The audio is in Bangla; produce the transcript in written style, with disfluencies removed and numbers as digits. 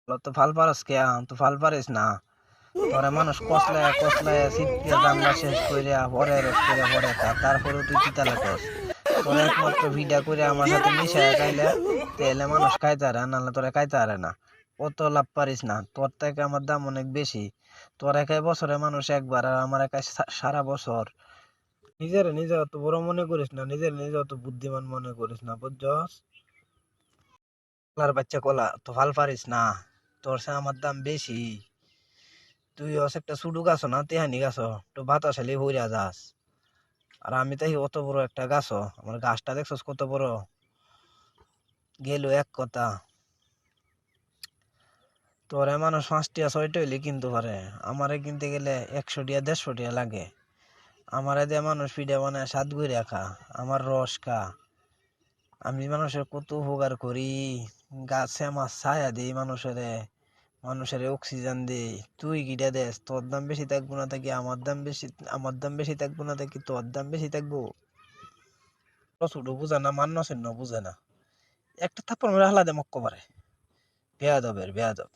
তো ফাল পারস কে তো ফাল পারিস না। তোরে মানুষ কসলায় কসলায় সিটকে জানলা শেষ কইরা পরে রস কইরা পরে খা, তারপরেও তুই তিতালে কস। তোর একমাত্র ভিডা করে আমার সাথে মিশায় খাইলে তাহলে মানুষ খাইতে আরে, নাহলে তোরে খাইতে আরে না। অত লাভ পারিস না, তোর থেকে আমার দাম অনেক বেশি। তোর একাই বছরে মানুষ একবার, আর আমার একাই সারা বছর। নিজের নিজে অত বড় মনে করিস না, নিজের নিজে অত বুদ্ধিমান মনে করিস না, বুঝছস? কলার বাচ্চা কলা তো ভাল পারিস না, তোর সে আমার দাম বেশি। তুই হস একটা সুডু গাছ না, তেহানি গাছ, তো বাতাসালি হইরা যাস। আর আমি তাই অত বড় একটা গাছ, আমার গাছটা দেখছস কত বড়, গেল এক কথা। তোরে মানুষ 5টিয়া 6টা হইলে কিনতে পারে, আমারে কিনতে গেলে 100 টিয়া 150 টিয়া লাগে। আমারে দিয়ে মানুষ পিঠা বানায় স্বাদ করে খা, আমার রস খা। আমি মানুষের কত উপকার করি, গাছে আমার ছায়া দিই মানুষের, মানুষের অক্সিজেন দেই। তুই কিটা দেস? তোর দাম বেশি থাকবো না থাকি আমার দাম বেশি, আমার দাম বেশি থাকবো না থাকি তোর দাম বেশি থাকবো? ছোট বুঝে না, মান্য বুঝে না, একটা থাপ্পড় মেরে হালা দে মক্কবারে। বেয়াদবের বেয়াদব।